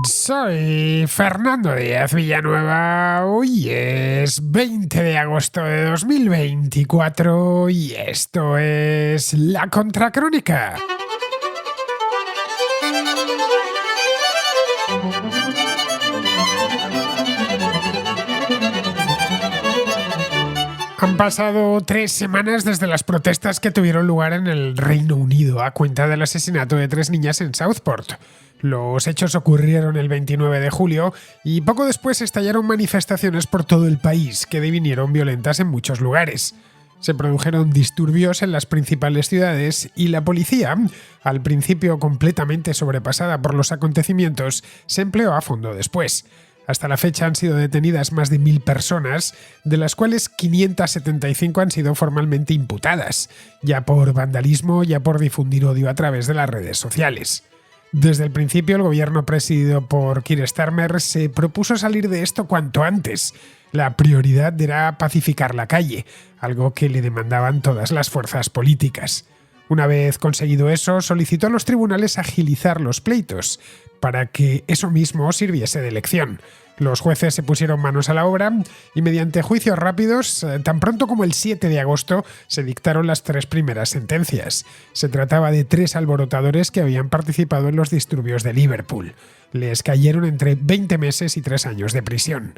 Soy Fernando Díaz Villanueva. Hoy es 20 de agosto de 2024 y esto es La Contracrónica. Han pasado 3 semanas desde las protestas que tuvieron lugar en el Reino Unido a cuenta del asesinato de 3 niñas en Southport. Los hechos ocurrieron el 29 de julio y poco después estallaron manifestaciones por todo el país que devinieron violentas en muchos lugares. Se produjeron disturbios en las principales ciudades y la policía, al principio completamente sobrepasada por los acontecimientos, se empleó a fondo después. Hasta la fecha han sido detenidas más de 1.000 personas, de las cuales 575 han sido formalmente imputadas, ya por vandalismo, ya por difundir odio a través de las redes sociales. Desde el principio, el gobierno presidido por Keir Starmer se propuso salir de esto cuanto antes. La prioridad era pacificar la calle, algo que le demandaban todas las fuerzas políticas. Una vez conseguido eso, solicitó a los tribunales agilizar los pleitos, para que eso mismo sirviese de lección. Los jueces se pusieron manos a la obra y mediante juicios rápidos, tan pronto como el 7 de agosto, se dictaron las 3 primeras sentencias. Se trataba de 3 alborotadores que habían participado en los disturbios de Liverpool. Les cayeron entre 20 meses y 3 años de prisión.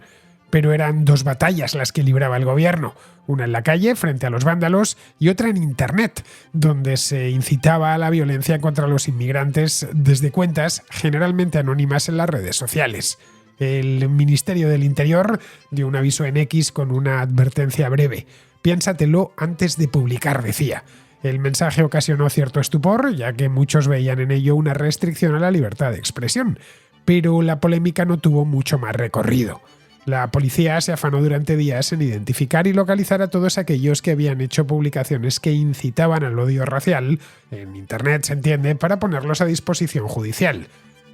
Pero eran 2 batallas las que libraba el gobierno, una en la calle frente a los vándalos y otra en Internet, donde se incitaba a la violencia contra los inmigrantes desde cuentas generalmente anónimas en las redes sociales. El Ministerio del Interior dio un aviso en X con una advertencia breve. Piénsatelo antes de publicar, decía. El mensaje ocasionó cierto estupor, ya que muchos veían en ello una restricción a la libertad de expresión, pero la polémica no tuvo mucho más recorrido. La policía se afanó durante días en identificar y localizar a todos aquellos que habían hecho publicaciones que incitaban al odio racial, en Internet se entiende, para ponerlos a disposición judicial.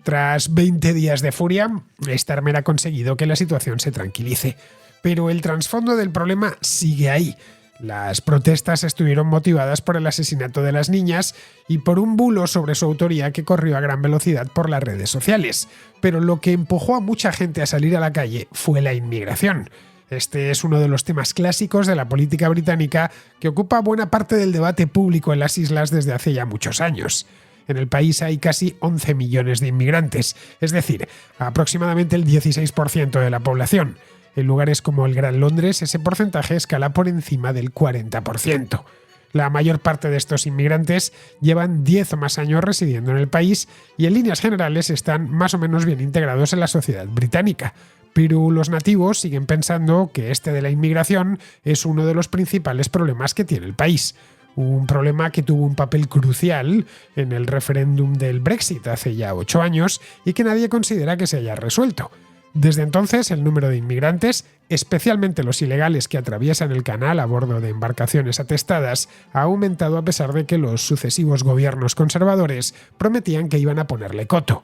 Tras 20 días de furia, Starmer ha conseguido que la situación se tranquilice. Pero el trasfondo del problema sigue ahí. Las protestas estuvieron motivadas por el asesinato de las niñas y por un bulo sobre su autoría que corrió a gran velocidad por las redes sociales. Pero lo que empujó a mucha gente a salir a la calle fue la inmigración. Este es uno de los temas clásicos de la política británica que ocupa buena parte del debate público en las islas desde hace ya muchos años. En el país hay casi 11 millones de inmigrantes, es decir, aproximadamente el 16% de la población. En lugares como el Gran Londres, ese porcentaje escala por encima del 40%. La mayor parte de estos inmigrantes llevan 10 o más años residiendo en el país y en líneas generales están más o menos bien integrados en la sociedad británica. Pero los nativos siguen pensando que este de la inmigración es uno de los principales problemas que tiene el país. Un problema que tuvo un papel crucial en el referéndum del Brexit hace ya 8 años y que nadie considera que se haya resuelto. Desde entonces, el número de inmigrantes, especialmente los ilegales que atraviesan el canal a bordo de embarcaciones atestadas, ha aumentado a pesar de que los sucesivos gobiernos conservadores prometían que iban a ponerle coto.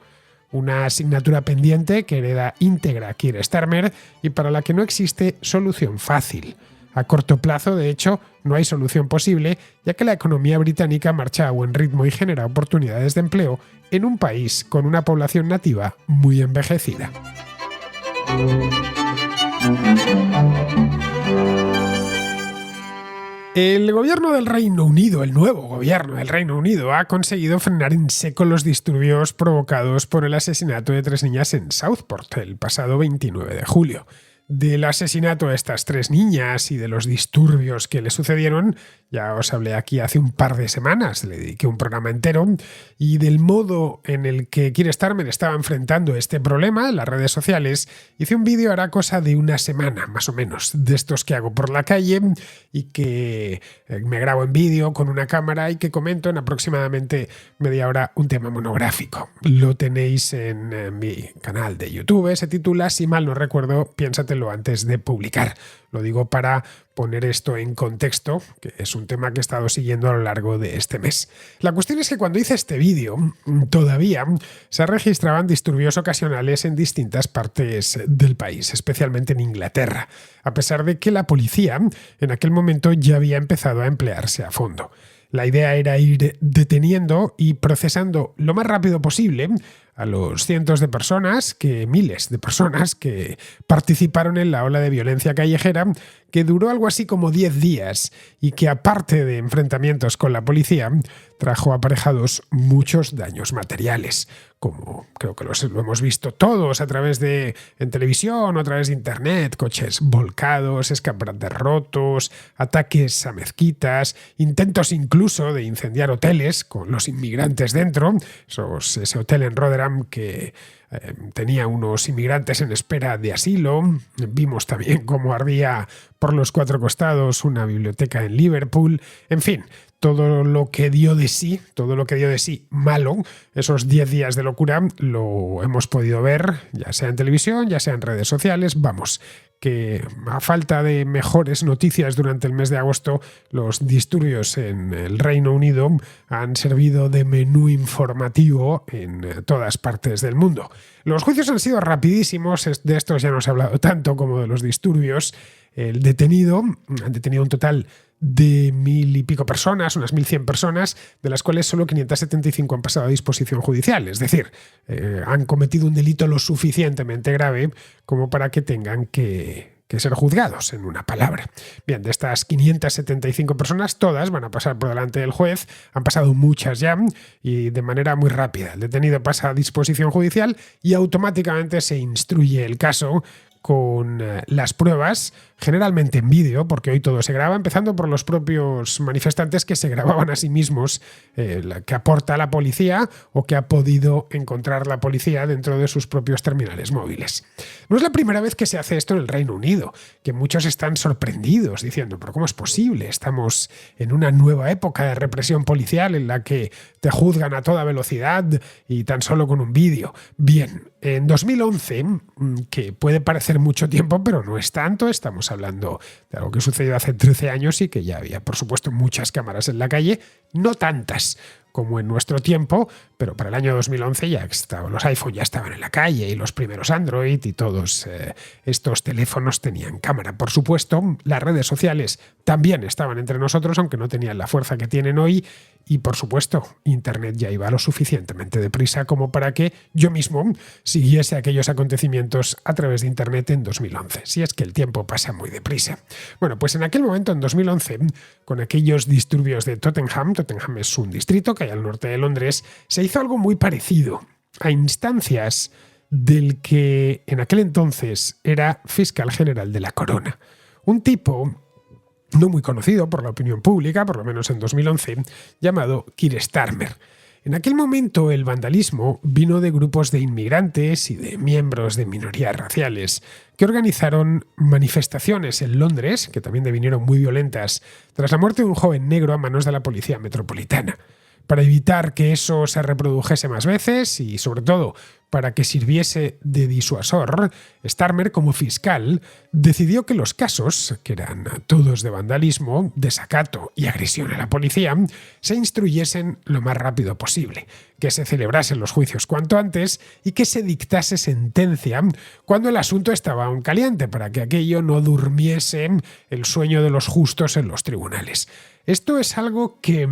Una asignatura pendiente que hereda íntegra Keir Starmer y para la que no existe solución fácil. A corto plazo, de hecho, no hay solución posible, ya que la economía británica marcha a buen ritmo y genera oportunidades de empleo en un país con una población nativa muy envejecida. El gobierno del Reino Unido, el nuevo gobierno del Reino Unido, ha conseguido frenar en seco los disturbios provocados por el asesinato de 3 niñas en Southport el pasado 29 de julio. Del asesinato de estas 3 niñas y de los disturbios que le sucedieron, ya os hablé aquí hace un par de semanas, le dediqué un programa entero, y del modo en el que Keir Starmer estaba enfrentando este problema en las redes sociales, hice un vídeo hará cosa de una semana, más o menos, de estos que hago por la calle y que me grabo en vídeo con una cámara y que comento en aproximadamente media hora un tema monográfico. Lo tenéis en mi canal de YouTube, se titula, si mal no recuerdo, Piénsatelo antes de publicar. Lo digo para poner esto en contexto, que es un tema que he estado siguiendo a lo largo de este mes. La cuestión es que cuando hice este vídeo, todavía se registraban disturbios ocasionales en distintas partes del país, especialmente en Inglaterra, a pesar de que la policía en aquel momento ya había empezado a emplearse a fondo. La idea era ir deteniendo y procesando lo más rápido posible a los cientos de personas, miles de personas que participaron en la ola de violencia callejera que duró algo así como 10 días y que, aparte de enfrentamientos con la policía, trajo aparejados muchos daños materiales, como creo que lo hemos visto todos en televisión o a través de internet: coches volcados, escaparates rotos, ataques a mezquitas, intentos incluso de incendiar hoteles con los inmigrantes dentro, ese hotel en Rotherham que tenía unos inmigrantes en espera de asilo. Vimos también cómo ardía por los 4 costados una biblioteca en Liverpool. En fin, todo lo que dio de sí malo, esos 10 días de locura, lo hemos podido ver, ya sea en televisión, ya sea en redes sociales. Vamos, que a falta de mejores noticias durante el mes de agosto, los disturbios en el Reino Unido han servido de menú informativo en todas partes del mundo. Los juicios han sido rapidísimos, de estos ya no se ha hablado tanto como de los disturbios. Han detenido un total de 1.000 y pico personas, unas 1.100 personas, de las cuales solo 575 han pasado a disposición judicial. Es decir, han cometido un delito lo suficientemente grave como para que tengan que ser juzgados, en una palabra. Bien, de estas 575 personas, todas van a pasar por delante del juez. Han pasado muchas ya y de manera muy rápida. El detenido pasa a disposición judicial y automáticamente se instruye el caso con las pruebas, generalmente en vídeo, porque hoy todo se graba, empezando por los propios manifestantes que se grababan a sí mismos, que aporta la policía o que ha podido encontrar la policía dentro de sus propios terminales móviles. No es la primera vez que se hace esto en el Reino Unido, que muchos están sorprendidos diciendo: ¿pero cómo es posible? Estamos en una nueva época de represión policial en la que te juzgan a toda velocidad y tan solo con un vídeo. Bien, en 2011, que puede parecer mucho tiempo, pero no es tanto, estamos hablando de algo que sucedió hace 13 años y que ya había, por supuesto, muchas cámaras en la calle, no tantas como en nuestro tiempo, pero para el año 2011 ya los iPhone ya estaban en la calle y los primeros Android y todos estos teléfonos tenían cámara. Por supuesto, las redes sociales también estaban entre nosotros, aunque no tenían la fuerza que tienen hoy. Y, por supuesto, Internet ya iba lo suficientemente deprisa como para que yo mismo siguiese aquellos acontecimientos a través de Internet en 2011. Si es que el tiempo pasa muy deprisa. Bueno, pues en aquel momento, en 2011, con aquellos disturbios de Tottenham es un distrito que hay al norte de Londres, se hizo algo muy parecido, a instancias del que en aquel entonces era fiscal general de la Corona. Un tipo no muy conocido por la opinión pública, por lo menos en 2011, llamado Keir Starmer. En aquel momento el vandalismo vino de grupos de inmigrantes y de miembros de minorías raciales que organizaron manifestaciones en Londres, que también devinieron muy violentas, tras la muerte de un joven negro a manos de la policía metropolitana. Para evitar que eso se reprodujese más veces y, sobre todo, para que sirviese de disuasor, Starmer, como fiscal, decidió que los casos, que eran todos de vandalismo, desacato y agresión a la policía, se instruyesen lo más rápido posible, que se celebrasen los juicios cuanto antes y que se dictase sentencia cuando el asunto estaba aún caliente, para que aquello no durmiese el sueño de los justos en los tribunales. Esto es algo que,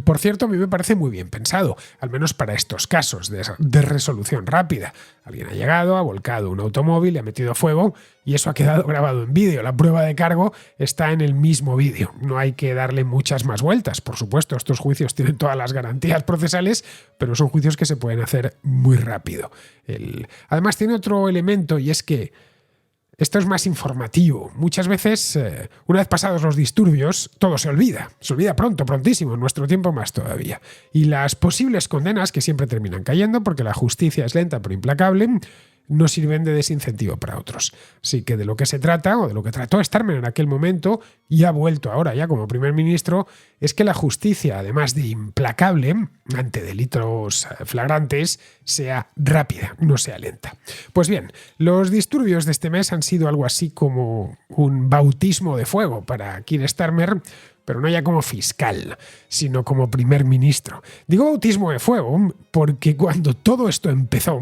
por cierto, a mí me parece muy bien pensado, al menos para estos casos de resolución rápida. Alguien ha llegado, ha volcado un automóvil, le ha metido fuego y eso ha quedado grabado en vídeo. La prueba de cargo está en el mismo vídeo. No hay que darle muchas más vueltas. Por supuesto, estos juicios tienen todas las garantías procesales, pero son juicios que se pueden hacer muy rápido. Además, tiene otro elemento, y es que esto es más informativo. Muchas veces, una vez pasados los disturbios, todo se olvida. Se olvida pronto, prontísimo, en nuestro tiempo más todavía. Y las posibles condenas, que siempre terminan cayendo porque la justicia es lenta pero implacable, no sirven de desincentivo para otros. Así que de lo que se trata, o de lo que trató Starmer en aquel momento, y ha vuelto ahora ya como primer ministro, es que la justicia, además de implacable ante delitos flagrantes, sea rápida, no sea lenta. Pues bien, los disturbios de este mes han sido algo así como un bautismo de fuego para Keir Starmer, pero no ya como fiscal, sino como primer ministro. Digo bautismo de fuego porque cuando todo esto empezó,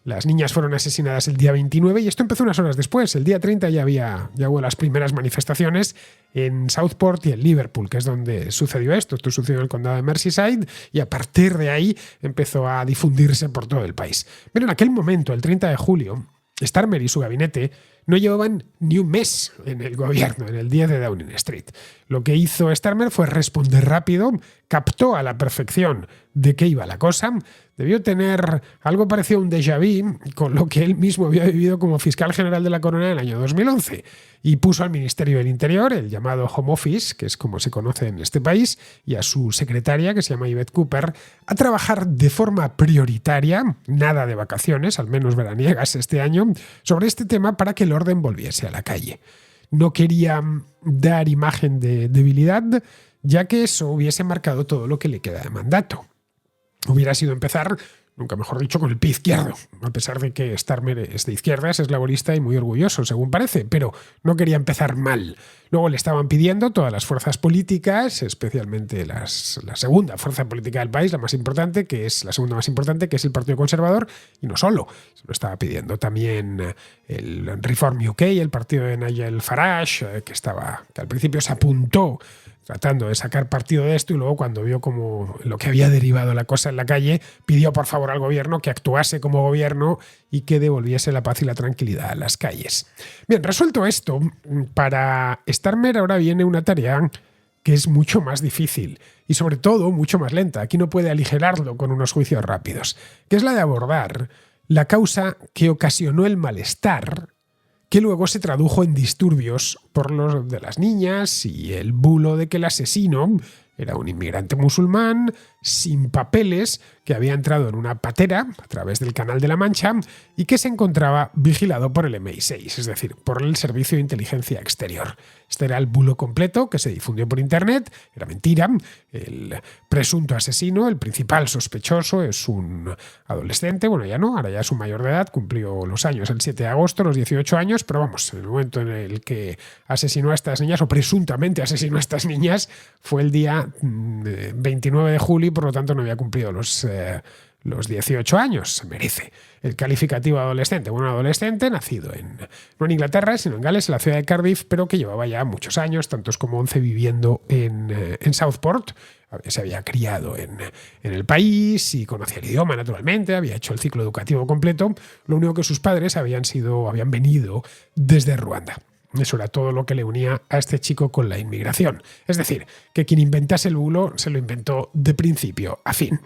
las niñas fueron asesinadas el día 29 y esto empezó unas horas después. El día 30 ya hubo las primeras manifestaciones en Southport y en Liverpool, que es donde sucedió esto. Esto sucedió en el condado de Merseyside y a partir de ahí empezó a difundirse por todo el país. Pero en aquel momento, el 30 de julio, Starmer y su gabinete no llevaban ni un mes en el gobierno, en el 10 de Downing Street. Lo que hizo Starmer fue responder rápido, captó a la perfección de qué iba la cosa, debió tener algo parecido a un déjà vu con lo que él mismo había vivido como fiscal general de la corona en el año 2011 y puso al Ministerio del Interior, el llamado Home Office, que es como se conoce en este país, y a su secretaria, que se llama Yvette Cooper, a trabajar de forma prioritaria, nada de vacaciones, al menos veraniegas este año, sobre este tema para que el orden volviese a la calle. No quería dar imagen de debilidad, ya que eso hubiese marcado todo lo que le queda de mandato. Hubiera sido empezar, nunca mejor dicho, con el pie izquierdo, a pesar de que Starmer es de izquierdas, es laborista y muy orgulloso, según parece, pero no quería empezar mal. Luego le estaban pidiendo todas las fuerzas políticas, especialmente la segunda fuerza política del país, la más importante, que es la segunda más importante, que es el Partido Conservador, y no solo, se lo estaba pidiendo también el Reform UK, el partido de Nigel Farage, que al principio se apuntó tratando de sacar partido de esto y luego cuando vio como lo que había derivado la cosa en la calle, pidió por favor al gobierno que actuase como gobierno y que devolviese la paz y la tranquilidad a las calles. Bien, resuelto esto, para Starmer ahora viene una tarea que es mucho más difícil y sobre todo mucho más lenta. Aquí no puede aligerarlo con unos juicios rápidos, que es la de abordar la causa que ocasionó el malestar que luego se tradujo en disturbios por los de las niñas y el bulo de que el asesino era un inmigrante musulmán sin papeles que había entrado en una patera a través del Canal de la Mancha y que se encontraba vigilado por el MI6, es decir, por el Servicio de Inteligencia Exterior. Este era el bulo completo que se difundió por internet, era mentira. El presunto asesino, el principal sospechoso, es un adolescente, bueno ya no, ahora ya es un mayor de edad, cumplió los años el 7 de agosto, los 18 años, pero vamos, en el momento en el que asesinó a estas niñas, o presuntamente asesinó a estas niñas, fue el día 29 de julio y por lo tanto no había cumplido los 18 años. Se merece el calificativo adolescente. Bueno, un adolescente nacido no en Inglaterra, sino en Gales, en la ciudad de Cardiff, pero que llevaba ya muchos años, tantos como 11, viviendo en Southport. Se había criado en el país y conocía el idioma, naturalmente, había hecho el ciclo educativo completo. Lo único que sus padres habían venido desde Ruanda. Eso era todo lo que le unía a este chico con la inmigración. Es decir, que quien inventase el bulo se lo inventó de principio a fin.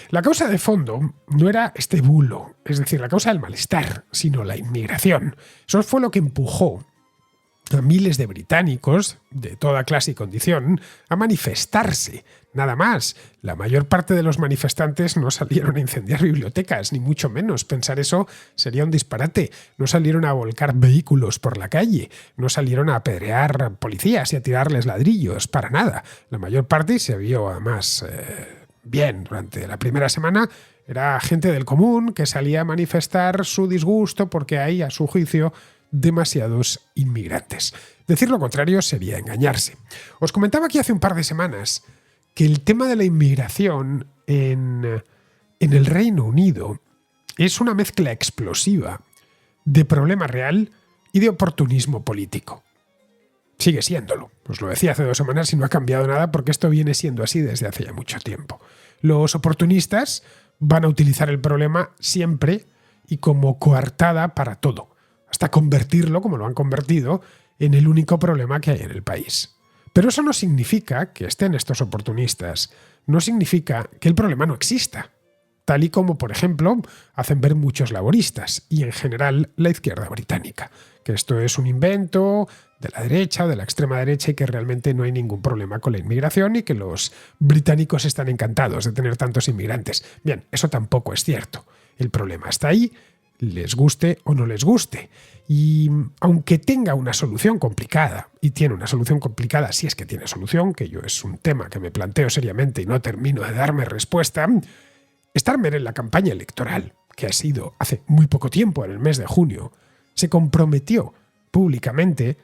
La causa de fondo no era este bulo, es decir, la causa del malestar, sino la inmigración. Eso fue lo que empujó a miles de británicos de toda clase y condición a manifestarse. Nada más. La mayor parte de los manifestantes no salieron a incendiar bibliotecas, ni mucho menos. Pensar eso sería un disparate. No salieron a volcar vehículos por la calle, no salieron a apedrear policías y a tirarles ladrillos, para nada. La mayor parte, y se vio además bien durante la primera semana, era gente del común que salía a manifestar su disgusto porque hay, a su juicio, demasiados inmigrantes. Decir lo contrario sería engañarse. Os comentaba aquí hace un par de semanas que el tema de la inmigración en el Reino Unido es una mezcla explosiva de problema real y de oportunismo político. Sigue siéndolo. Os lo decía hace 2 semanas y no ha cambiado nada porque esto viene siendo así desde hace ya mucho tiempo. Los oportunistas van a utilizar el problema siempre y como coartada para todo, hasta convertirlo, como lo han convertido, en el único problema que hay en el país. Pero eso no significa que estén estos oportunistas, no significa que el problema no exista, tal y como, por ejemplo, hacen ver muchos laboristas y en general la izquierda británica, que esto es un invento de la derecha o de la extrema derecha y que realmente no hay ningún problema con la inmigración y que los británicos están encantados de tener tantos inmigrantes. Bien, eso tampoco es cierto. El problema está ahí, les guste o no les guste. Y aunque tenga una solución complicada, y tiene una solución complicada si es que tiene solución, que yo es un tema que me planteo seriamente y no termino de darme respuesta, Starmer en la campaña electoral, que ha sido hace muy poco tiempo, en el mes de junio, se comprometió públicamente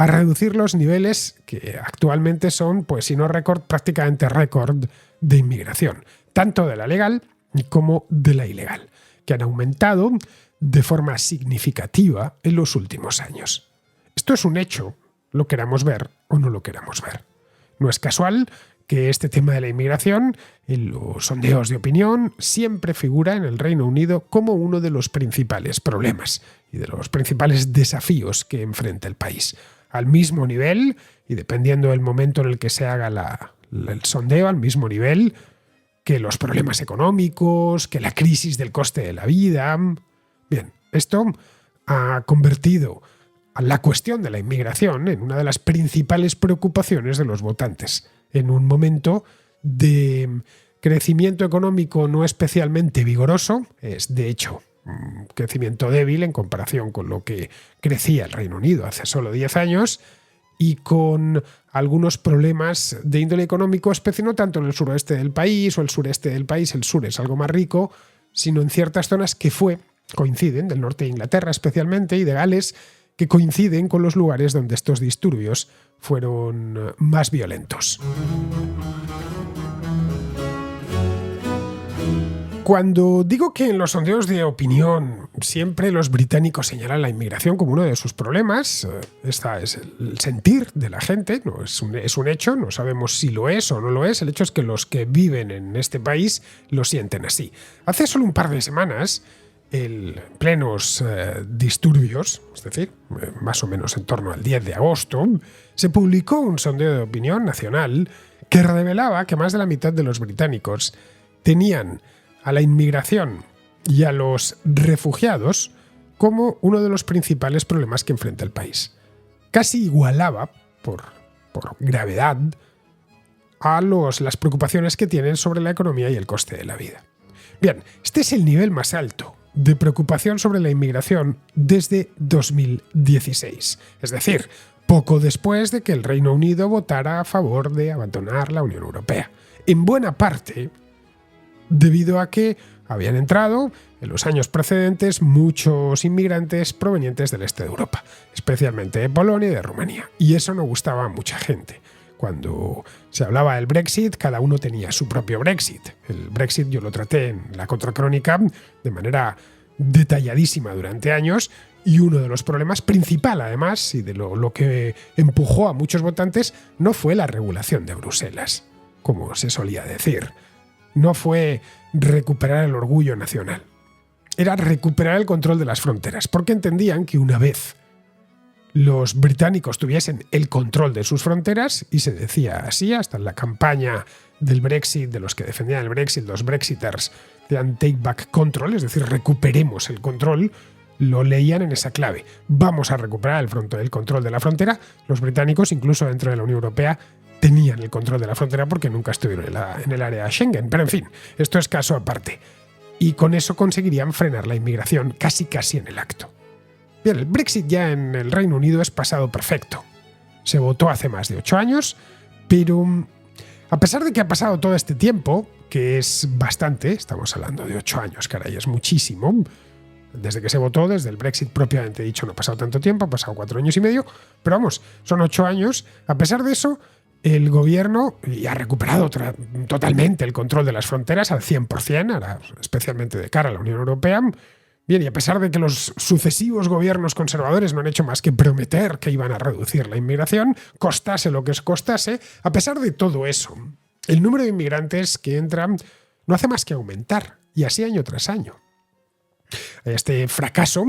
a reducir los niveles que actualmente son, pues si no récord, prácticamente récord de inmigración, tanto de la legal como de la ilegal, que han aumentado de forma significativa en los últimos años. Esto es un hecho, lo queramos ver o no lo queramos ver. No es casual que este tema de la inmigración, en los sondeos de opinión, siempre figura en el Reino Unido como uno de los principales problemas y de los principales desafíos que enfrenta el país. Al mismo nivel, y dependiendo del momento en el que se haga el sondeo, al mismo nivel que los problemas económicos, que la crisis del coste de la vida. Bien, esto ha convertido a la cuestión de la inmigración en una de las principales preocupaciones de los votantes, en un momento de crecimiento económico no especialmente vigoroso, es de hecho un crecimiento débil en comparación con lo que crecía el Reino Unido hace solo 10 años, y con algunos problemas de índole económico, especialmente no tanto en el suroeste del país o el sureste del país, el sur es algo más rico, sino en ciertas zonas que coinciden, del norte de Inglaterra especialmente y de Gales, que coinciden con los lugares donde estos disturbios fueron más violentos. Cuando digo que en los sondeos de opinión siempre los británicos señalan la inmigración como uno de sus problemas, este es el sentir de la gente, no es un hecho, no sabemos si lo es o no lo es, el hecho es que los que viven en este país lo sienten así. Hace solo un par de semanas, plenos disturbios, es decir, más o menos en torno al 10 de agosto, se publicó un sondeo de opinión nacional que revelaba que más de la mitad de los británicos tenían a la inmigración y a los refugiados como uno de los principales problemas que enfrenta el país. Casi igualaba, por gravedad, a las preocupaciones que tienen sobre la economía y el coste de la vida. Bien, este es el nivel más alto de preocupación sobre la inmigración desde 2016. Es decir, poco después de que el Reino Unido votara a favor de abandonar la Unión Europea. En buena parte debido a que habían entrado en los años precedentes muchos inmigrantes provenientes del este de Europa, especialmente de Polonia y de Rumanía. Y eso no gustaba a mucha gente. Cuando se hablaba del Brexit, cada uno tenía su propio Brexit. El Brexit yo lo traté en la Contracrónica de manera detalladísima durante años, y uno de los problemas principal, además, y de lo que empujó a muchos votantes, no fue la regulación de Bruselas, como se solía decir. No fue recuperar el orgullo nacional. Era recuperar el control de las fronteras, porque entendían que una vez los británicos tuviesen el control de sus fronteras, y se decía así hasta en la campaña del Brexit, de los que defendían el Brexit, los Brexiters, decían Take Back Control, es decir, recuperemos el control, lo leían en esa clave. Vamos a recuperar el control de la frontera. Los británicos, incluso dentro de la Unión Europea, tenían el control de la frontera porque nunca estuvieron en el área Schengen. Pero en fin, esto es caso aparte. Y con eso conseguirían frenar la inmigración casi en el acto. Bien, el Brexit ya en el Reino Unido es pasado perfecto. Se votó hace más de 8 años, pero a pesar de que ha pasado todo este tiempo, que es bastante, estamos hablando de 8 años, caray, es muchísimo, desde que se votó, desde el Brexit propiamente dicho, no ha pasado tanto tiempo, ha pasado 4 años y medio, pero vamos, son 8 años. A pesar de eso, el gobierno ha recuperado totalmente el control de las fronteras al 100%, ahora especialmente de cara a la Unión Europea. Bien, y a pesar de que los sucesivos gobiernos conservadores no han hecho más que prometer que iban a reducir la inmigración, costase lo que costase, a pesar de todo eso, el número de inmigrantes que entran no hace más que aumentar, y así año tras año. Este fracaso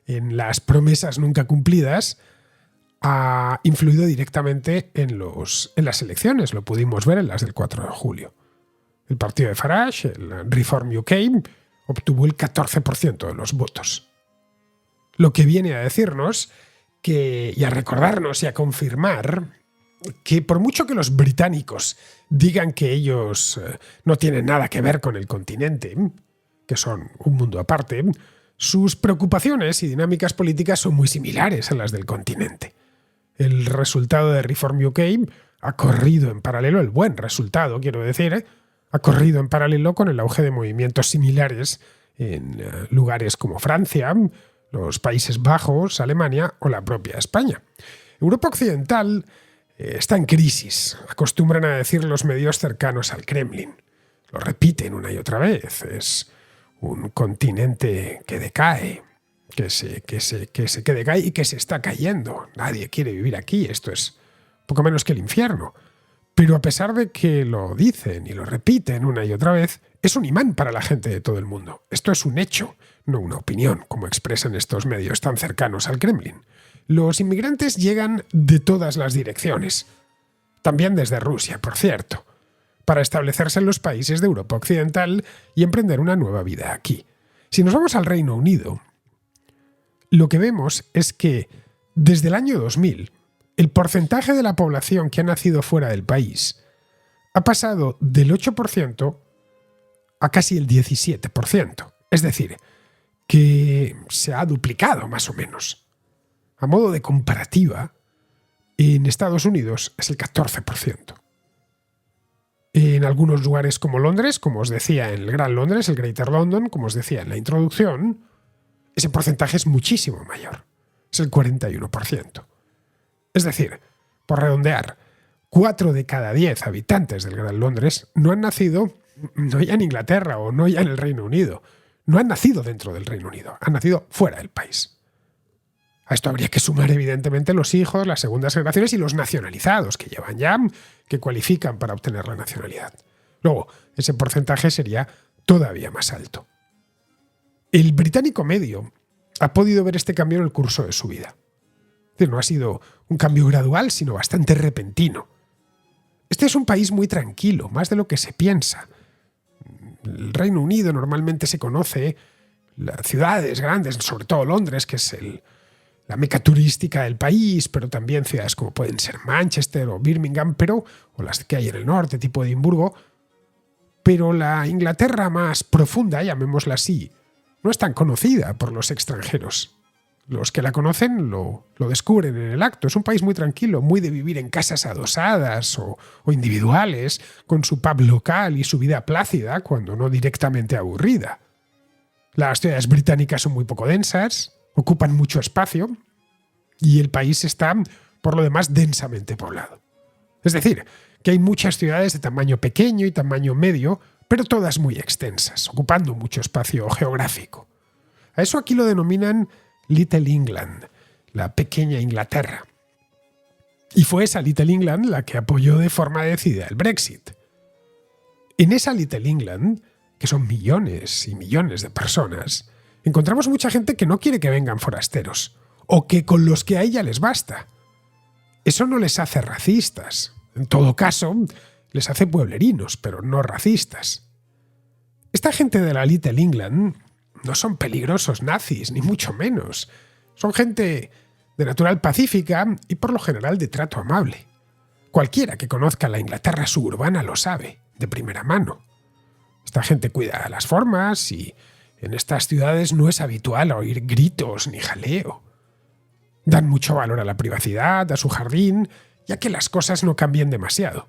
en las promesas nunca cumplidas ha influido directamente en las elecciones. Lo pudimos ver en las del 4 de julio. El partido de Farage, el Reform UK, obtuvo el 14% de los votos. Lo que viene a decirnos y a recordarnos y a confirmar que por mucho que los británicos digan que ellos no tienen nada que ver con el continente, que son un mundo aparte, sus preocupaciones y dinámicas políticas son muy similares a las del continente. El resultado de Reform UK ha corrido en paralelo, el buen resultado, quiero decir, ha corrido en paralelo con el auge de movimientos similares en lugares como Francia, los Países Bajos, Alemania o la propia España. Europa Occidental está en crisis, acostumbran a decir los medios cercanos al Kremlin. Lo repiten una y otra vez. Es un continente que decae, que decae y que se está cayendo. Nadie quiere vivir aquí, esto es poco menos que el infierno. Pero a pesar de que lo dicen y lo repiten una y otra vez, es un imán para la gente de todo el mundo. Esto es un hecho, no una opinión, como expresan estos medios tan cercanos al Kremlin. Los inmigrantes llegan de todas las direcciones, también desde Rusia, por cierto, para establecerse en los países de Europa Occidental y emprender una nueva vida aquí. Si nos vamos al Reino Unido, lo que vemos es que desde el año 2000, el porcentaje de la población que ha nacido fuera del país ha pasado del 8% a casi el 17%. Es decir, que se ha duplicado más o menos. A modo de comparativa, en Estados Unidos es el 14%. En algunos lugares como Londres, como os decía en el Gran Londres, el Greater London, como os decía en la introducción, ese porcentaje es muchísimo mayor. Es el 41%. Es decir, por redondear, 4 de cada 10 habitantes del Gran Londres no han nacido no ya en Inglaterra o no ya en el Reino Unido. No han nacido dentro del Reino Unido, han nacido fuera del país. A esto habría que sumar evidentemente los hijos, las segundas generaciones y los nacionalizados que llevan ya, que cualifican para obtener la nacionalidad. Luego, ese porcentaje sería todavía más alto. El británico medio ha podido ver este cambio en el curso de su vida. Es decir, no ha sido un cambio gradual, sino bastante repentino. Este es un país muy tranquilo, más de lo que se piensa. El Reino Unido normalmente se conoce, las ciudades grandes, sobre todo Londres, que es la meca turística del país, pero también ciudades como pueden ser Manchester o Birmingham, o las que hay en el norte, tipo Edimburgo. Pero la Inglaterra más profunda, llamémosla así, no es tan conocida por los extranjeros. Los que la conocen lo descubren en el acto. Es un país muy tranquilo, muy de vivir en casas adosadas o individuales, con su pub local y su vida plácida, cuando no directamente aburrida. Las ciudades británicas son muy poco densas, ocupan mucho espacio y el país está, por lo demás, densamente poblado. Es decir, que hay muchas ciudades de tamaño pequeño y tamaño medio, pero todas muy extensas, ocupando mucho espacio geográfico. A eso aquí lo denominan Little England, la pequeña Inglaterra. Y fue esa Little England la que apoyó de forma decidida el Brexit. En esa Little England, que son millones y millones de personas, encontramos mucha gente que no quiere que vengan forasteros, o que con los que a ella les basta. Eso no les hace racistas. En todo caso, les hace pueblerinos, pero no racistas. Esta gente de la Little England no son peligrosos nazis, ni mucho menos. Son gente de natural pacífica y por lo general de trato amable. Cualquiera que conozca la Inglaterra suburbana lo sabe, de primera mano. Esta gente cuida las formas y en estas ciudades no es habitual oír gritos ni jaleo. Dan mucho valor a la privacidad, a su jardín, ya que las cosas no cambian demasiado.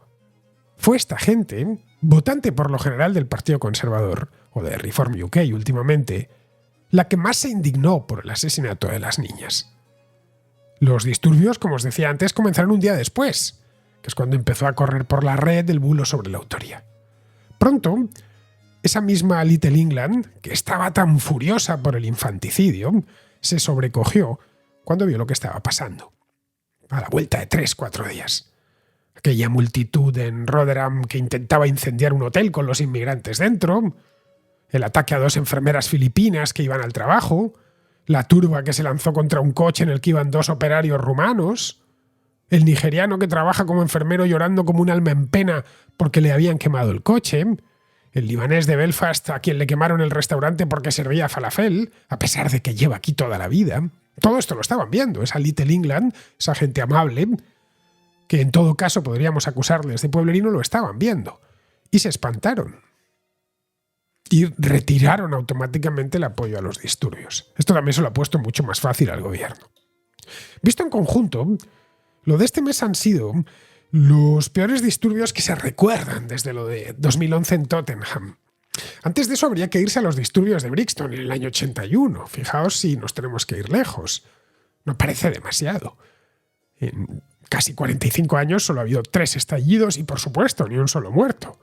Fue esta gente, votante por lo general del Partido Conservador, o de Reform UK últimamente, la que más se indignó por el asesinato de las niñas. Los disturbios, como os decía antes, comenzaron un día después, que es cuando empezó a correr por la red el bulo sobre la autoría. Pronto, esa misma Little England, que estaba tan furiosa por el infanticidio, se sobrecogió cuando vio lo que estaba pasando. A la vuelta de 3-4 días. Aquella multitud en Rotherham que intentaba incendiar un hotel con los inmigrantes dentro, el ataque a 2 enfermeras filipinas que iban al trabajo, la turba que se lanzó contra un coche en el que iban 2 operarios rumanos, el nigeriano que trabaja como enfermero llorando como un alma en pena porque le habían quemado el coche, el libanés de Belfast a quien le quemaron el restaurante porque servía falafel, a pesar de que lleva aquí toda la vida. Todo esto lo estaban viendo, esa Little England, esa gente amable, que en todo caso podríamos acusarles de pueblerino, lo estaban viendo. Y se espantaron. Y retiraron automáticamente el apoyo a los disturbios. Esto también se lo ha puesto mucho más fácil al gobierno. Visto en conjunto, lo de este mes han sido los peores disturbios que se recuerdan desde lo de 2011 en Tottenham. Antes de eso habría que irse a los disturbios de Brixton en el año 81. Fijaos si nos tenemos que ir lejos. No parece demasiado. En casi 45 años solo ha habido 3 estallidos y, por supuesto, ni un solo muerto.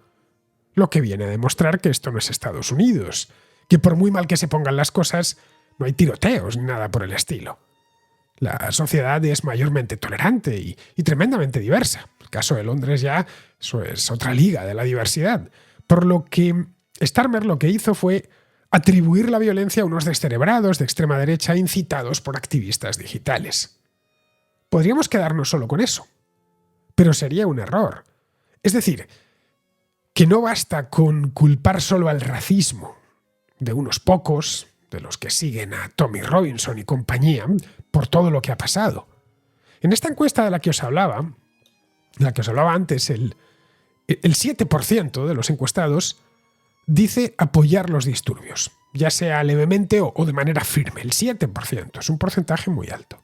Lo que viene a demostrar que esto no es Estados Unidos, que por muy mal que se pongan las cosas, no hay tiroteos ni nada por el estilo. La sociedad es mayormente tolerante y tremendamente diversa. El caso de Londres ya, eso es otra liga de la diversidad. Por lo que Starmer lo que hizo fue atribuir la violencia a unos descerebrados de extrema derecha incitados por activistas digitales. Podríamos quedarnos solo con eso, pero sería un error. Es decir, que no basta con culpar solo al racismo de unos pocos, de los que siguen a Tommy Robinson y compañía, por todo lo que ha pasado. En esta encuesta de la que os hablaba antes, el 7% de los encuestados dice apoyar los disturbios, ya sea levemente o de manera firme. El 7% es un porcentaje muy alto.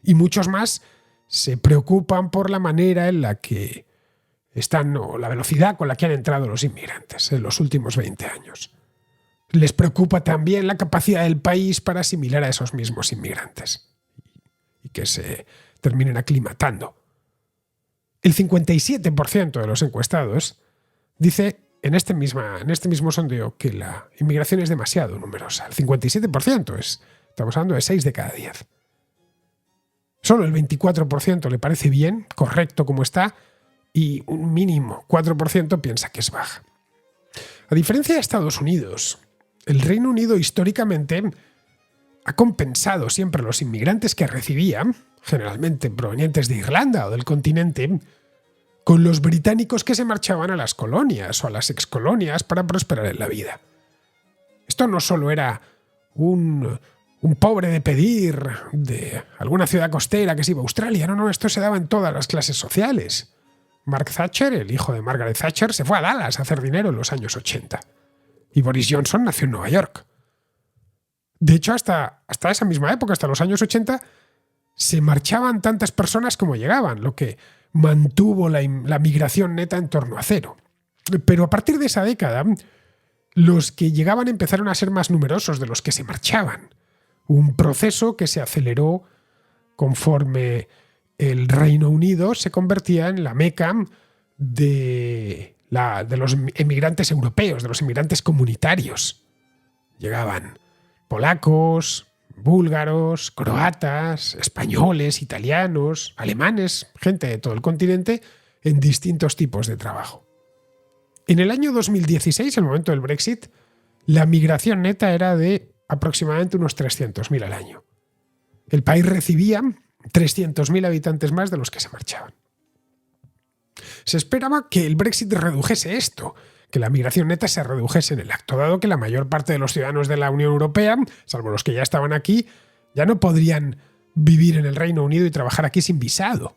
Y muchos más se preocupan por la manera en la que están, o la velocidad con la que han entrado los inmigrantes en los últimos 20 años. Les preocupa también la capacidad del país para asimilar a esos mismos inmigrantes y que se terminen aclimatando. El 57% de los encuestados dice en este mismo sondeo que la inmigración es demasiado numerosa. El 57% estamos hablando de 6 de cada 10. Solo el 24% le parece bien, correcto como está, y un mínimo 4% piensa que es baja. A diferencia de Estados Unidos, el Reino Unido históricamente ha compensado siempre a los inmigrantes que recibía, generalmente provenientes de Irlanda o del continente, con los británicos que se marchaban a las colonias o a las excolonias para prosperar en la vida. Esto no solo era un pobre de pedir de alguna ciudad costera que se iba a Australia, no, esto se daba en todas las clases sociales. Mark Thatcher, el hijo de Margaret Thatcher, se fue a Dallas a hacer dinero en los años 80. Y Boris Johnson nació en Nueva York. De hecho, hasta esa misma época, hasta los años 80, se marchaban tantas personas como llegaban, lo que mantuvo la migración neta en torno a 0. Pero a partir de esa década, los que llegaban empezaron a ser más numerosos de los que se marchaban. Un proceso que se aceleró conforme el Reino Unido se convertía en la meca de los emigrantes europeos, de los emigrantes comunitarios. Llegaban polacos, búlgaros, croatas, españoles, italianos, alemanes, gente de todo el continente en distintos tipos de trabajo. En el año 2016, el momento del Brexit, la migración neta era de aproximadamente unos 300.000 al año. El país recibía 300.000 habitantes más de los que se marchaban. Se esperaba que el Brexit redujese esto, que la migración neta se redujese en el acto, dado que la mayor parte de los ciudadanos de la Unión Europea, salvo los que ya estaban aquí, ya no podrían vivir en el Reino Unido y trabajar aquí sin visado.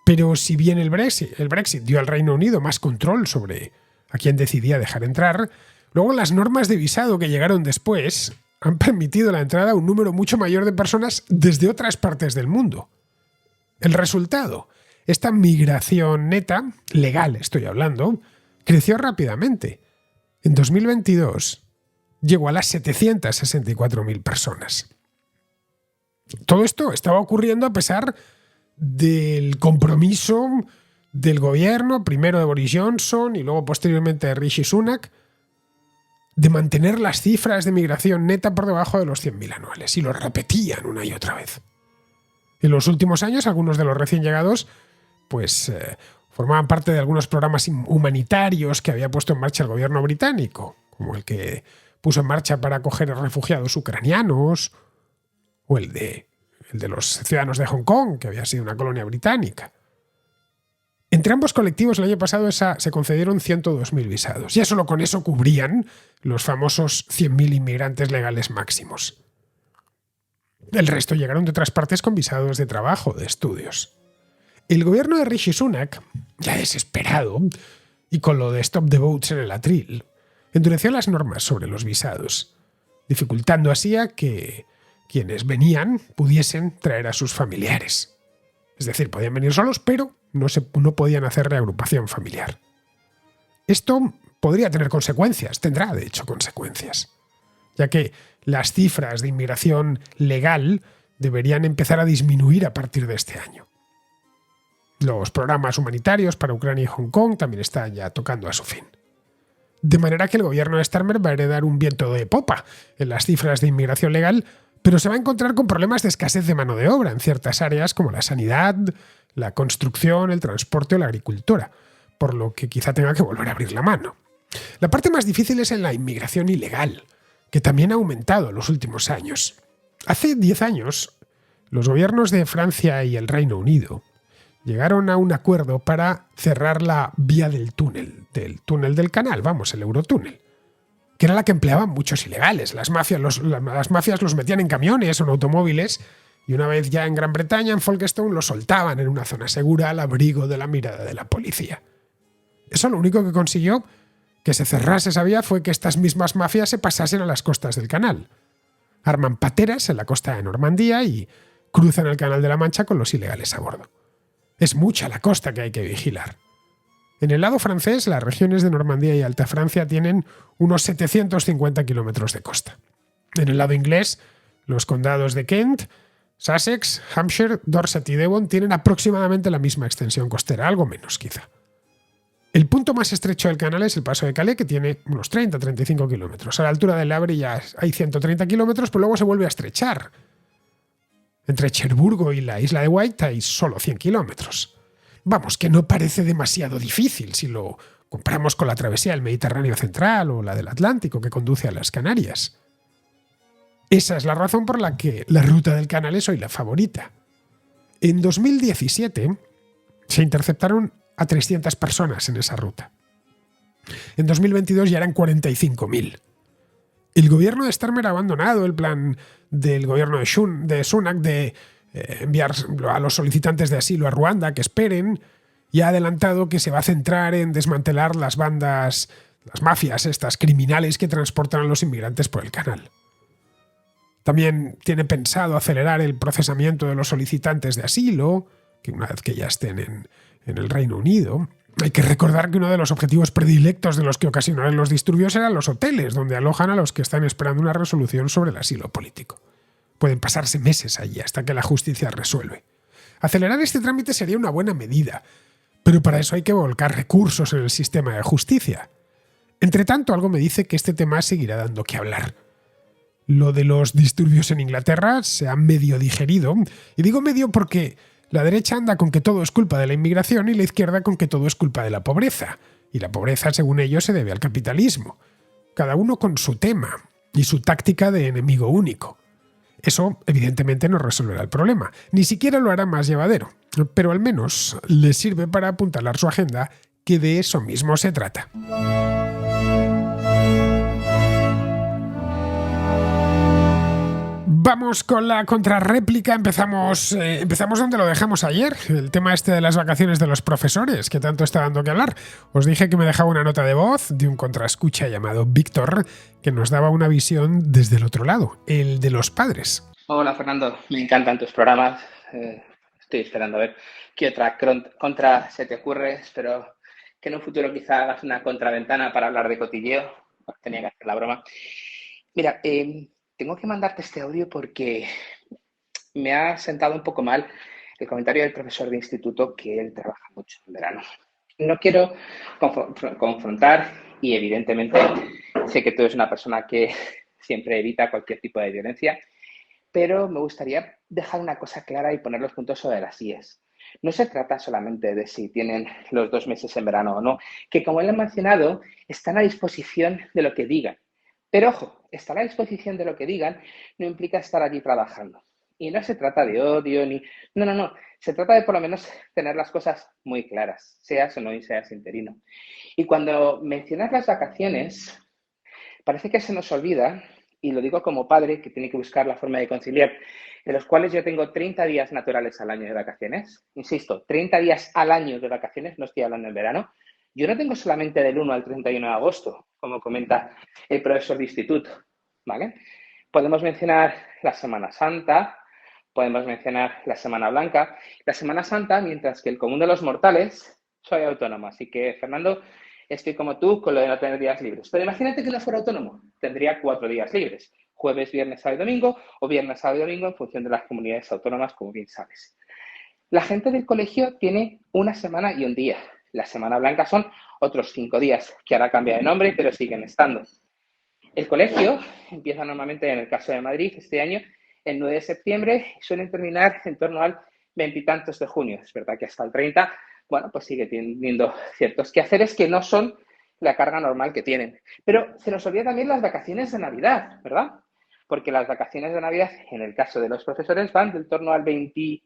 Pero si bien el Brexit dio al Reino Unido más control sobre a quién decidía dejar entrar, luego las normas de visado que llegaron después han permitido la entrada a un número mucho mayor de personas desde otras partes del mundo. El resultado, esta migración neta, legal estoy hablando, creció rápidamente. En 2022 llegó a las 764.000 personas. Todo esto estaba ocurriendo a pesar del compromiso del gobierno, primero de Boris Johnson y luego posteriormente de Rishi Sunak, de mantener las cifras de migración neta por debajo de los 100.000 anuales, y lo repetían una y otra vez. En los últimos años, algunos de los recién llegados formaban parte de algunos programas humanitarios que había puesto en marcha el gobierno británico, como el que puso en marcha para acoger a refugiados ucranianos, o el de los ciudadanos de Hong Kong, que había sido una colonia británica. Entre ambos colectivos el año pasado se concedieron 102.000 visados. Ya solo con eso cubrían los famosos 100.000 inmigrantes legales máximos. El resto llegaron de otras partes con visados de trabajo, de estudios. El gobierno de Rishi Sunak, ya desesperado, y con lo de Stop the Boats en el atril, endureció las normas sobre los visados, dificultando así a que quienes venían pudiesen traer a sus familiares. Es decir, podían venir solos, pero no podían hacer reagrupación familiar. Esto podría tener consecuencias, tendrá de hecho consecuencias, ya que las cifras de inmigración legal deberían empezar a disminuir a partir de este año. Los programas humanitarios para Ucrania y Hong Kong también están ya tocando a su fin. De manera que el gobierno de Starmer va a heredar un viento de popa en las cifras de inmigración legal, pero se va a encontrar con problemas de escasez de mano de obra en ciertas áreas como la sanidad, la construcción, el transporte o la agricultura, por lo que quizá tenga que volver a abrir la mano. La parte más difícil es en la inmigración ilegal, que también ha aumentado en los últimos años. Hace 10 años, los gobiernos de Francia y el Reino Unido llegaron a un acuerdo para cerrar la vía del túnel del canal, el Eurotúnel, que era la que empleaban muchos ilegales. Las mafias los metían en camiones o en automóviles y una vez ya en Gran Bretaña, en Folkestone, los soltaban en una zona segura al abrigo de la mirada de la policía. Eso lo único que consiguió que se cerrase esa vía fue que estas mismas mafias se pasasen a las costas del canal. Arman pateras en la costa de Normandía y cruzan el Canal de la Mancha con los ilegales a bordo. Es mucha la costa que hay que vigilar. En el lado francés, las regiones de Normandía y Alta Francia tienen unos 750 kilómetros de costa. En el lado inglés, los condados de Kent, Sussex, Hampshire, Dorset y Devon tienen aproximadamente la misma extensión costera, algo menos quizá. El punto más estrecho del canal es el Paso de Calais, que tiene unos 30-35 kilómetros. A la altura del Havre ya hay 130 kilómetros, pero luego se vuelve a estrechar. Entre Cherburgo y la isla de Wight hay solo 100 kilómetros. Vamos, que no parece demasiado difícil si lo comparamos con la travesía del Mediterráneo central o la del Atlántico que conduce a las Canarias. Esa es la razón por la que la ruta del canal es hoy la favorita. En 2017 se interceptaron a 300 personas en esa ruta. En 2022 ya eran 45.000. El gobierno de Starmer ha abandonado el plan del gobierno de Sunak de enviar a los solicitantes de asilo a Ruanda que esperen, y ha adelantado que se va a centrar en desmantelar las bandas, las mafias estas criminales que transportan a los inmigrantes por el canal. También tiene pensado acelerar el procesamiento de los solicitantes de asilo, que una vez que ya estén en el Reino Unido. Hay que recordar que uno de los objetivos predilectos de los que ocasionaron los disturbios eran los hoteles, donde alojan a los que están esperando una resolución sobre el asilo político. Pueden pasarse meses allí hasta que la justicia resuelve. Acelerar este trámite sería una buena medida, pero para eso hay que volcar recursos en el sistema de justicia. Entretanto, algo me dice que este tema seguirá dando que hablar. Lo de los disturbios en Inglaterra se ha medio digerido, y digo medio porque la derecha anda con que todo es culpa de la inmigración y la izquierda con que todo es culpa de la pobreza. Y la pobreza, según ellos, se debe al capitalismo. Cada uno con su tema y su táctica de enemigo único. Eso, evidentemente, no resolverá el problema. Ni siquiera lo hará más llevadero. Pero al menos les sirve para apuntalar su agenda, que de eso mismo se trata. Vamos con la contrarréplica. Empezamos donde lo dejamos ayer. El tema este de las vacaciones de los profesores, que tanto está dando que hablar. Os dije que me dejaba una nota de voz de un contraescucha llamado Víctor, que nos daba una visión desde el otro lado, el de los padres. Hola Fernando, me encantan tus programas. Estoy esperando a ver qué otra contra se te ocurre. Espero que en un futuro quizá hagas una contraventana para hablar de cotilleo. Tenía que hacer la broma. Mira, tengo que mandarte este audio porque me ha sentado un poco mal el comentario del profesor de instituto que él trabaja mucho en verano. No quiero confrontar y evidentemente sé que tú eres una persona que siempre evita cualquier tipo de violencia, pero me gustaría dejar una cosa clara y poner los puntos sobre las IES. No se trata solamente de si tienen los 2 meses en verano o no, que como él ha mencionado, están a disposición de lo que digan. Pero ojo, estar a disposición de lo que digan no implica estar allí trabajando. Y no se trata de odio ni... No. Se trata de por lo menos tener las cosas muy claras, seas o no y seas interino. Y cuando mencionas las vacaciones, parece que se nos olvida, y lo digo como padre que tiene que buscar la forma de conciliar, en los cuales yo tengo 30 días naturales al año de vacaciones. Insisto, 30 días al año de vacaciones, no estoy hablando en verano. Yo no tengo solamente del 1 al 31 de agosto, como comenta el profesor de instituto, ¿vale? Podemos mencionar la Semana Santa, podemos mencionar la Semana Blanca. La Semana Santa, mientras que el común de los mortales, soy autónomo. Así que, Fernando, estoy como tú con lo de no tener días libres. Pero imagínate que no fuera autónomo, tendría 4 días libres. jueves, viernes, sábado y domingo, o viernes, sábado y domingo en función de las comunidades autónomas, como bien sabes. La gente del colegio tiene una semana y un día. La semana blanca son otros 5 días, que ahora cambia de nombre, pero siguen estando. El colegio empieza normalmente, en el caso de Madrid, este año, el 9 de septiembre y suelen terminar en torno al 20 y tantos de junio. Es verdad que hasta el 30, bueno, pues sigue teniendo ciertos quehaceres que no son la carga normal que tienen. Pero se nos olvida también las vacaciones de Navidad, ¿verdad? Porque las vacaciones de Navidad, en el caso de los profesores, van del torno al 20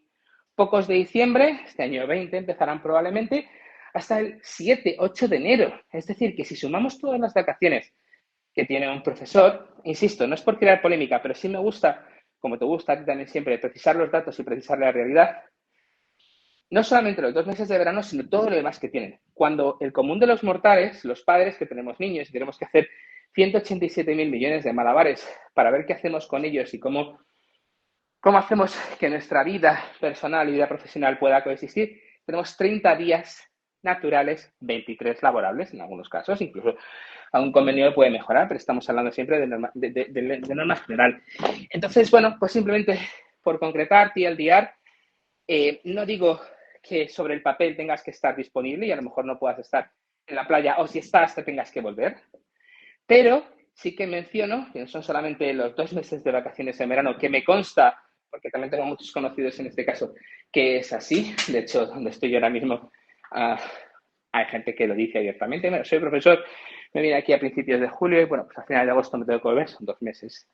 pocos de diciembre, este año 20 empezarán probablemente, hasta el 7, 8 de enero. Es decir, que si sumamos todas las vacaciones que tiene un profesor, insisto, no es por crear polémica, pero sí me gusta, como te gusta a ti también siempre, precisar los datos y precisar la realidad, no solamente los 2 meses de verano, sino todo lo demás que tienen. Cuando el común de los mortales, los padres que tenemos niños y tenemos que hacer 187.000 millones de malabares para ver qué hacemos con ellos y cómo hacemos que nuestra vida personal y vida profesional pueda coexistir, tenemos 30 días naturales, 23 laborables en algunos casos, incluso a un convenio puede mejorar, pero estamos hablando siempre de norma general. Entonces, bueno, pues simplemente por concretar, TLDR, no digo que sobre el papel tengas que estar disponible y a lo mejor no puedas estar en la playa o si estás te tengas que volver, pero sí que menciono que no son solamente los 2 meses de vacaciones en verano, que me consta, porque también tengo muchos conocidos en este caso, que es así. De hecho, donde estoy yo ahora mismo, hay gente que lo dice abiertamente. Bueno, soy profesor, me vine aquí a principios de julio y bueno, pues a final de agosto me tengo que volver, son 2 meses.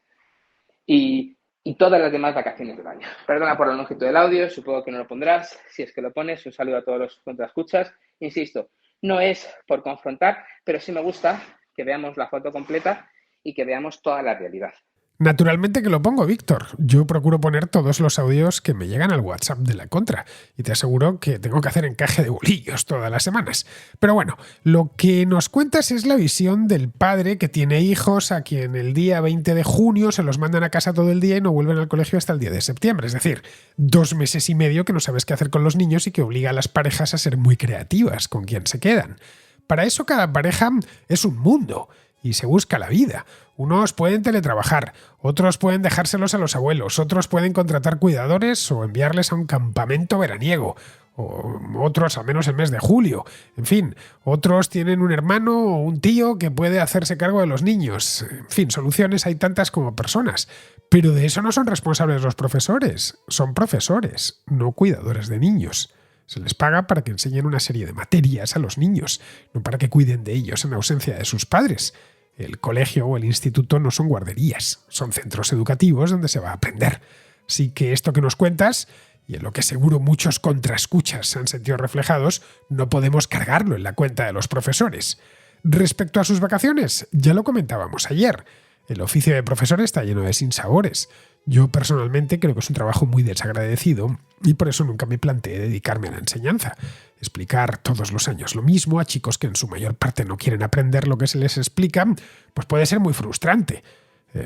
Y todas las demás vacaciones del año. Perdona por la longitud del audio, supongo que no lo pondrás. Si es que lo pones, un saludo a todos los contraescuchas. Insisto, no es por confrontar, pero sí me gusta que veamos la foto completa y que veamos toda la realidad. Naturalmente que lo pongo, Víctor. Yo procuro poner todos los audios que me llegan al WhatsApp de la contra y te aseguro que tengo que hacer encaje de bolillos todas las semanas. Pero bueno, lo que nos cuentas es la visión del padre que tiene hijos a quien el día 20 de junio se los mandan a casa todo el día y no vuelven al colegio hasta el día de septiembre. Es decir, 2 meses y medio que no sabes qué hacer con los niños y que obliga a las parejas a ser muy creativas con quién se quedan. Para eso cada pareja es un mundo y se busca la vida. Unos pueden teletrabajar, otros pueden dejárselos a los abuelos, otros pueden contratar cuidadores o enviarles a un campamento veraniego, o otros al menos el mes de julio. En fin, otros tienen un hermano o un tío que puede hacerse cargo de los niños. En fin, soluciones hay tantas como personas. Pero de eso no son responsables los profesores. Son profesores, no cuidadores de niños. Se les paga para que enseñen una serie de materias a los niños, no para que cuiden de ellos en ausencia de sus padres. El colegio o el instituto no son guarderías, son centros educativos donde se va a aprender. Así que esto que nos cuentas, y en lo que seguro muchos contraescuchas se han sentido reflejados, no podemos cargarlo en la cuenta de los profesores. Respecto a sus vacaciones, ya lo comentábamos ayer. El oficio de profesor está lleno de sinsabores. Yo personalmente creo que es un trabajo muy desagradecido y por eso nunca me planteé dedicarme a la enseñanza. Explicar todos los años lo mismo a chicos que en su mayor parte no quieren aprender lo que se les explica, pues puede ser muy frustrante.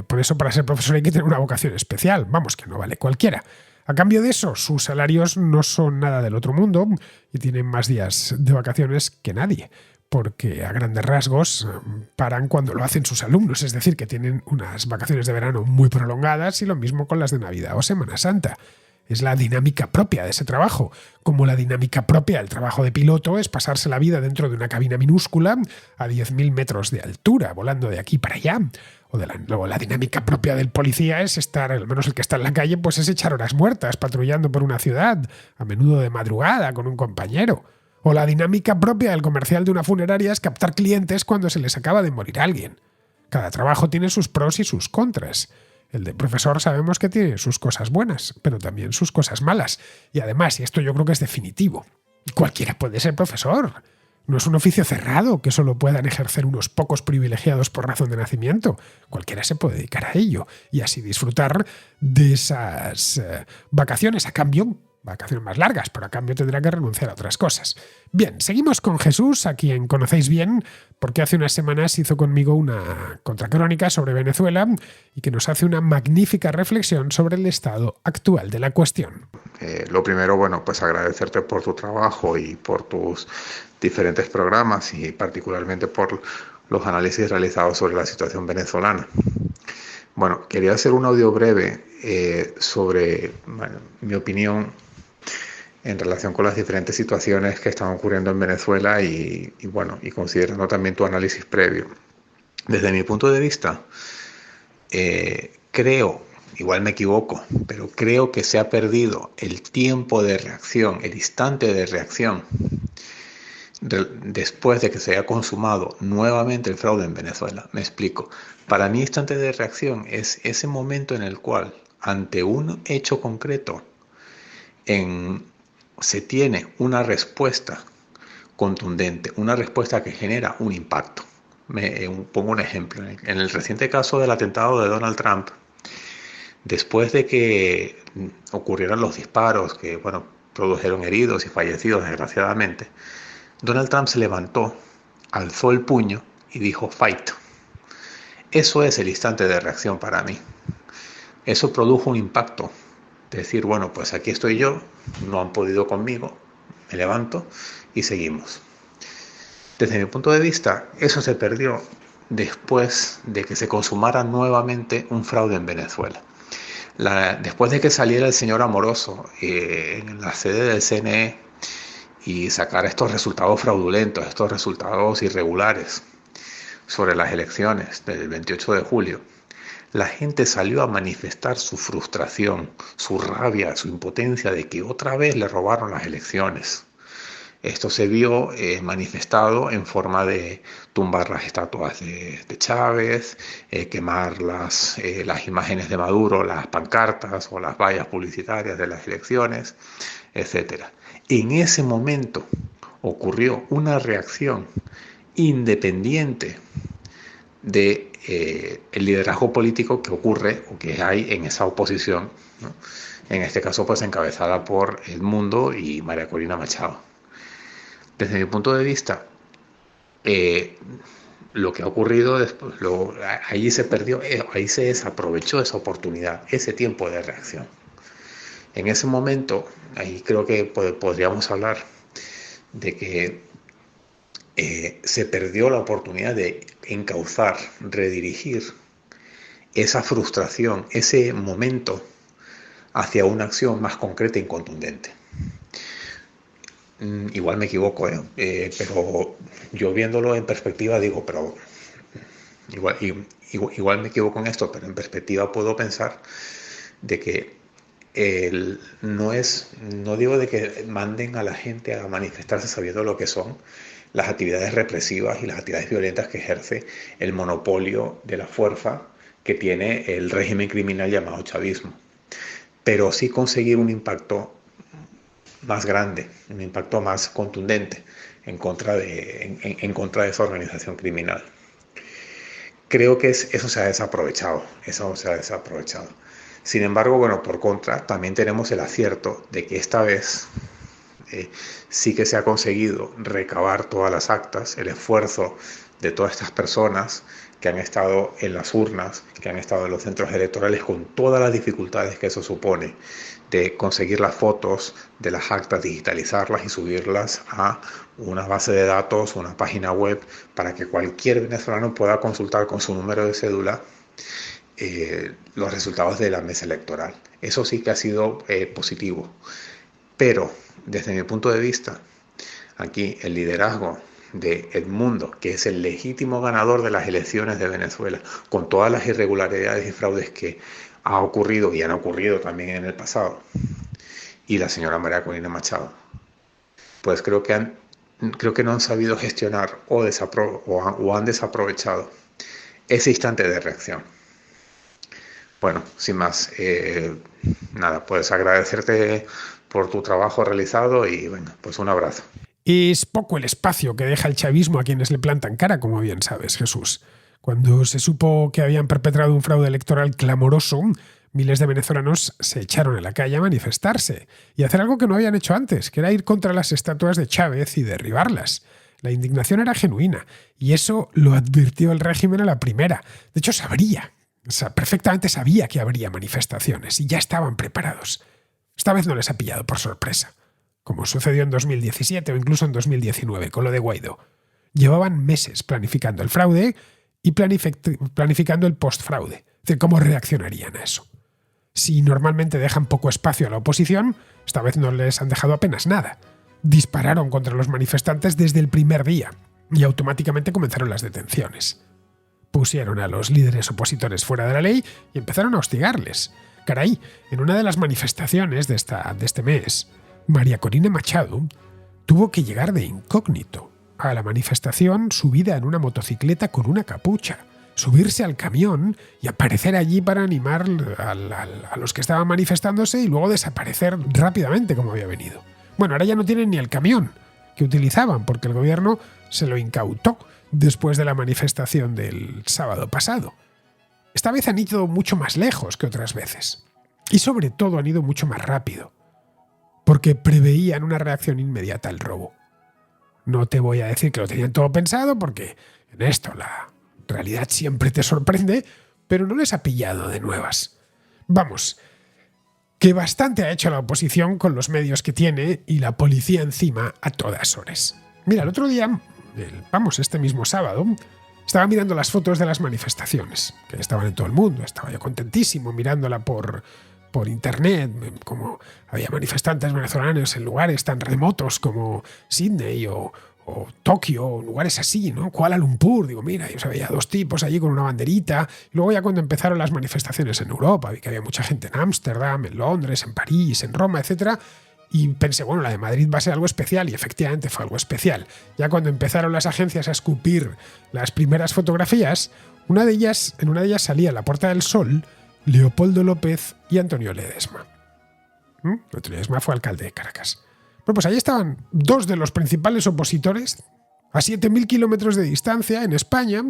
Por eso para ser profesor hay que tener una vocación especial, vamos, que no vale cualquiera. A cambio de eso, sus salarios no son nada del otro mundo y tienen más días de vacaciones que nadie, porque a grandes rasgos paran cuando lo hacen sus alumnos, es decir, que tienen unas vacaciones de verano muy prolongadas y lo mismo con las de Navidad o Semana Santa. Es la dinámica propia de ese trabajo, como la dinámica propia del trabajo de piloto es pasarse la vida dentro de una cabina minúscula a 10.000 metros de altura, volando de aquí para allá. O la dinámica propia del policía es estar, al menos el que está en la calle, pues es echar horas muertas patrullando por una ciudad, a menudo de madrugada con un compañero. O la dinámica propia del comercial de una funeraria es captar clientes cuando se les acaba de morir alguien. Cada trabajo tiene sus pros y sus contras. El de profesor sabemos que tiene sus cosas buenas, pero también sus cosas malas. Y además, y esto yo creo que es definitivo, cualquiera puede ser profesor. No es un oficio cerrado que solo puedan ejercer unos pocos privilegiados por razón de nacimiento. Cualquiera se puede dedicar a ello y así disfrutar de esas vacaciones a cambio. Vacaciones más largas, pero a cambio tendrá que renunciar a otras cosas. Bien, seguimos con Jesús, a quien conocéis bien, porque hace unas semanas hizo conmigo una contracrónica sobre Venezuela y que nos hace una magnífica reflexión sobre el estado actual de la cuestión. Lo primero, bueno, pues agradecerte por tu trabajo y por tus diferentes programas y particularmente por los análisis realizados sobre la situación venezolana. Bueno, quería hacer un audio breve sobre mi opinión en relación con las diferentes situaciones que están ocurriendo en Venezuela y considerando también tu análisis previo. Desde mi punto de vista, creo, igual me equivoco, pero creo que se ha perdido el tiempo de reacción, el instante de reacción después de que se haya consumado nuevamente el fraude en Venezuela. Me explico. Para mí, instante de reacción es ese momento en el cual, ante un hecho concreto, se tiene una respuesta contundente, una respuesta que genera un impacto. Pongo un ejemplo. En el reciente caso del atentado de Donald Trump, después de que ocurrieran los disparos que produjeron heridos y fallecidos, desgraciadamente, Donald Trump se levantó, alzó el puño y dijo "fight". Eso es el instante de reacción para mí. Eso produjo un impacto. Decir, bueno, pues aquí estoy yo, no han podido conmigo, me levanto y seguimos. Desde mi punto de vista, eso se perdió después de que se consumara nuevamente un fraude en Venezuela. Después de que saliera el señor Amoroso en la sede del CNE y sacara estos resultados fraudulentos, estos resultados irregulares sobre las elecciones del 28 de julio, la gente salió a manifestar su frustración, su rabia, su impotencia de que otra vez le robaron las elecciones. Esto se vio manifestado en forma de tumbar las estatuas de Chávez, quemar las imágenes de Maduro, las pancartas o las vallas publicitarias de las elecciones, etc. En ese momento ocurrió una reacción independiente de el liderazgo político que ocurre o que hay en esa oposición, ¿no? En este caso pues encabezada por Edmundo y María Corina Machado. Desde mi punto de vista, lo que ha ocurrido después, ahí se perdió, ahí se desaprovechó esa oportunidad, ese tiempo de reacción. En ese momento, ahí creo que podríamos hablar de que se perdió la oportunidad de encauzar, redirigir esa frustración, ese momento hacia una acción más concreta y contundente. Igual me equivoco, pero yo viéndolo en perspectiva digo, pero igual me equivoco en esto, pero en perspectiva puedo pensar de que no digo de que manden a la gente a manifestarse sabiendo lo que son las actividades represivas y las actividades violentas que ejerce el monopolio de la fuerza que tiene el régimen criminal llamado chavismo, pero sí conseguir un impacto más grande, un impacto más contundente en contra de esa organización criminal. Creo que eso se ha desaprovechado, Sin embargo, por contra, también tenemos el acierto de que esta vez sí que se ha conseguido recabar todas las actas, el esfuerzo de todas estas personas que han estado en las urnas, que han estado en los centros electorales con todas las dificultades que eso supone, de conseguir las fotos de las actas, digitalizarlas y subirlas a una base de datos, una página web, para que cualquier venezolano pueda consultar con su número de cédula los resultados de la mesa electoral. Eso sí que ha sido positivo. Pero, desde mi punto de vista, aquí el liderazgo de Edmundo, que es el legítimo ganador de las elecciones de Venezuela, con todas las irregularidades y fraudes que ha ocurrido y han ocurrido también en el pasado, y la señora María Corina Machado, pues creo que no han sabido gestionar o han desaprovechado ese instante de reacción. Bueno, sin más, nada, pues agradecerte por tu trabajo realizado y venga, pues un abrazo. Es poco el espacio que deja el chavismo a quienes le plantan cara, como bien sabes, Jesús. Cuando se supo que habían perpetrado un fraude electoral clamoroso, miles de venezolanos se echaron a la calle a manifestarse y hacer algo que no habían hecho antes, que era ir contra las estatuas de Chávez y derribarlas. La indignación era genuina y eso lo advirtió el régimen a la primera. De hecho, perfectamente sabía que habría manifestaciones y ya estaban preparados. Esta vez no les ha pillado por sorpresa, como sucedió en 2017 o incluso en 2019 con lo de Guaidó. Llevaban meses planificando el fraude y planificando el post-fraude, ¿Cómo reaccionarían a eso? Si normalmente dejan poco espacio a la oposición, esta vez no les han dejado apenas nada. Dispararon contra los manifestantes desde el primer día y automáticamente comenzaron las detenciones. Pusieron a los líderes opositores fuera de la ley y empezaron a hostigarles. Caray, en una de las manifestaciones de este mes, María Corina Machado tuvo que llegar de incógnito a la manifestación subida en una motocicleta con una capucha, subirse al camión y aparecer allí para animar a los que estaban manifestándose y luego desaparecer rápidamente como había venido. Bueno, ahora ya no tienen ni el camión que utilizaban porque el gobierno se lo incautó después de la manifestación del sábado pasado. Esta vez han ido mucho más lejos que otras veces. Y sobre todo han ido mucho más rápido, porque preveían una reacción inmediata al robo. No te voy a decir que lo tenían todo pensado, porque en esto la realidad siempre te sorprende, pero no les ha pillado de nuevas. Vamos, que bastante ha hecho la oposición con los medios que tiene y la policía encima a todas horas. Mira, el otro día, este mismo sábado, estaba mirando las fotos de las manifestaciones, que estaban en todo el mundo. Estaba yo contentísimo mirándola por internet, como había manifestantes venezolanos en lugares tan remotos como Sydney o Tokio, lugares así, ¿no? Kuala Lumpur, digo, mira, yo veía dos tipos allí con una banderita. Y luego ya cuando empezaron las manifestaciones en Europa, vi que había mucha gente en Ámsterdam, en Londres, en París, en Roma, etc. Y pensé, bueno, la de Madrid va a ser algo especial, y efectivamente fue algo especial. Ya cuando empezaron las agencias a escupir las primeras fotografías, en una de ellas salía la Puerta del Sol, Leopoldo López y Antonio Ledesma. Antonio Ledesma fue alcalde de Caracas. Bueno, pues ahí estaban dos de los principales opositores a 7.000 kilómetros de distancia en España,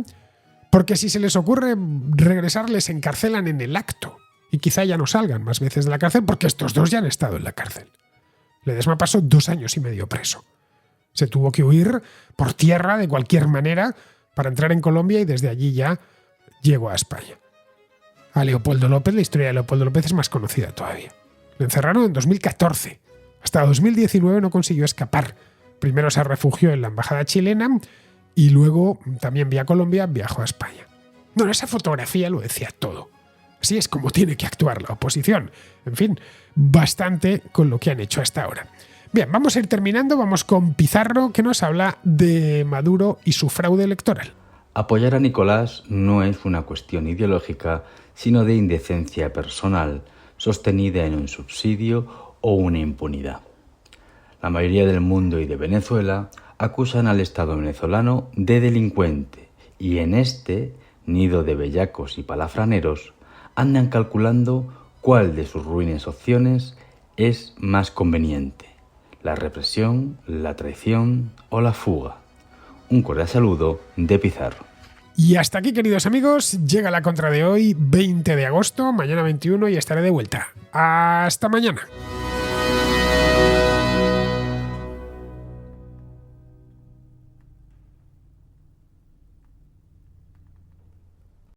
porque si se les ocurre regresar les encarcelan en el acto y quizá ya no salgan más veces de la cárcel, porque estos dos ya han estado en la cárcel. Ledesma pasó 2 años y medio preso. Se tuvo que huir por tierra de cualquier manera para entrar en Colombia y desde allí ya llegó a España. A Leopoldo López, la historia de Leopoldo López es más conocida todavía. Lo encerraron en 2014. Hasta 2019 no consiguió escapar. Primero se refugió en la embajada chilena y luego, también vía Colombia, viajó a España. Bueno, esa fotografía lo decía todo. Así es como tiene que actuar la oposición. En fin, bastante con lo que han hecho hasta ahora. Bien, vamos a ir terminando. Vamos con Pizarro, que nos habla de Maduro y su fraude electoral. Apoyar a Nicolás no es una cuestión ideológica, sino de indecencia personal, sostenida en un subsidio o una impunidad. La mayoría del mundo y de Venezuela acusan al Estado venezolano de delincuente y en este nido de bellacos y palafraneros andan calculando cuál de sus ruines opciones es más conveniente: la represión, la traición o la fuga. Un cordial saludo de Pizarro. Y hasta aquí, queridos amigos, llega la contra de hoy, 20 de agosto, mañana 21, y estaré de vuelta. ¡Hasta mañana!